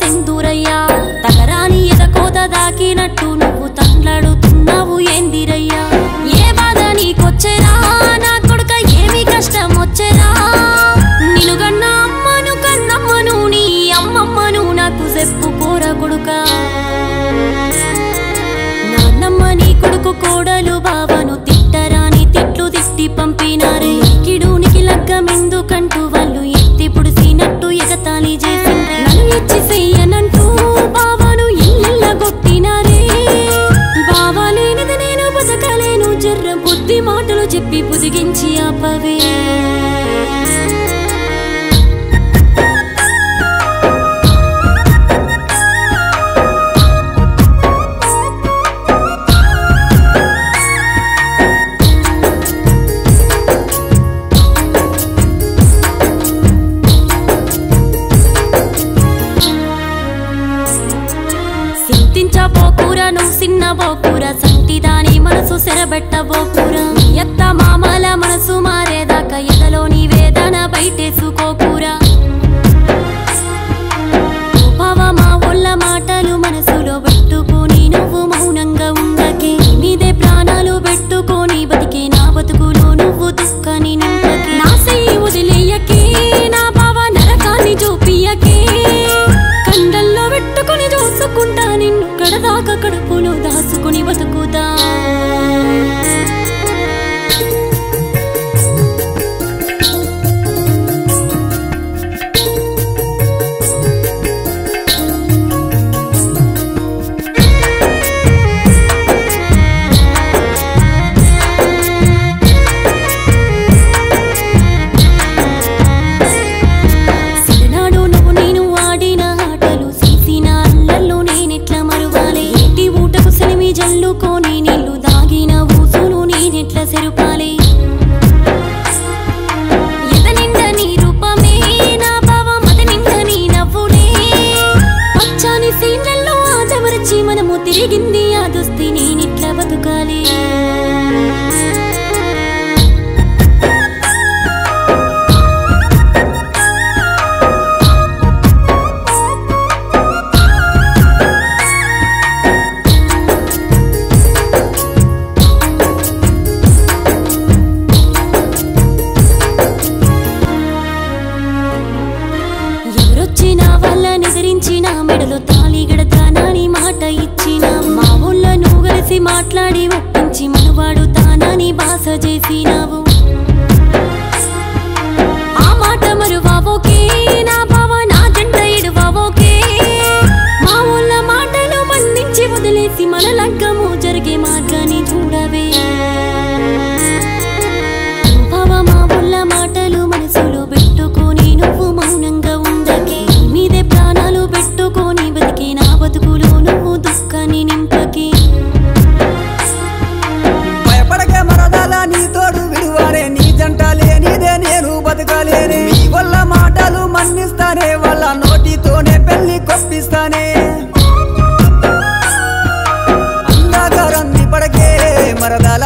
సెందూరయ్యా తగరాని ఎదకోత దాకినట్టు నువ్వు తండ్లాడుతున్నావు ఏందిరయ్యా ఏ బాధ నీకొచ్చెరా నా కొడుక ఏమి కష్టం వచ్చెరా నిన్ను కన్నా అమ్మను కన్నమ్మను నీ అమ్మమ్మను నాకు చెప్పుకోరా కొడుక నాన్నమ్మ నీ కొడుకు కోడలు బావను తిట్టరాని తిట్లు తిట్టి పంపినారే కిడునికి లగ్గమెందుకంటూ వాళ్ళు ఎత్తి పుడిసినట్టు ఎగతాళి చేసిండ్రే నన్ను ఇచ్చి చెయ్యనంటూ బావను ఇళ్ళ కొట్టినారే బావా లేనిది నేను బతకలేను జర్ర బుద్ధి మాటలు చెప్పి బుదిగించి ఆపవే సింతించబోకురా నువ్వు సిన్నబోకురా సంటిదాని మనసు సెరబెట్టబోకురా ఎత్త మామల మనసు మారేదాకా ఎదలోని వేదన బయటేసుకోకురా బావ మా ఒళ్ళ మాటలు మనసులో పెట్టుకొని నువ్వు మౌనంగా ఉండకే మీదే ప్రాణాలు పెట్టుకొని బతికే నా బతుకులో నువ్వు దుఃఖాన్ని నింపకే నా చెయ్యి వదిలేయకే నా బావ నరకాన్ని చూపియకే కండల్లో పెట్టుకొని చూసుకుంటా నిన్ను కడదాకా కడుపులో దాసుకుని బతుకుతా జల్లుకొని నీళ్లు దాగిన ఊసులు నేనెట్ల సెరుపాలి ఎద నిండ నీ రూపమే నా బావ మద నిండ నీ నవ్వునే పచ్చాని సీనల్లో ఆదమరచి మనము తిరిగింది ఆ దొస్తి నేనిట్ల బతుకాలి నిద్రించిన మెడలో తాళి గడతానని మాట ఇచ్చిన మా ఊళ్ళో నువ్వు కలిసి మాట్లాడి ఒప్పించి మనవాడు తానని బాస చేసినావు ఆ మాట మరువావోకే నా బావ నా జంట ఇడువావోకే మా ఊళ్ళ మాటలు మన్నించి వదిలేసి మన లగ్గము జరిగే మార్గాన్ని చూడవే బావ మా ఊళ్ళ మాటలు మనసులో పెట్టుకొని నువ్వు మౌనంగా ఉండకే మీదే ప్రాణాలు పెట్టుకొని బతికి నా బతుకులో నువ్వు దుఃఖాన్ని నింపకే భయపడకే మరదాల నీ తోడు విడువారే నీ జంట లేనిదే నేను బతకలేనే నీ వల్ల మాటలు మన్నిస్తానే వాళ్ళ నోటితోనే పెళ్లి కొప్పిస్తానే అందాకరంది పడకే మరదాల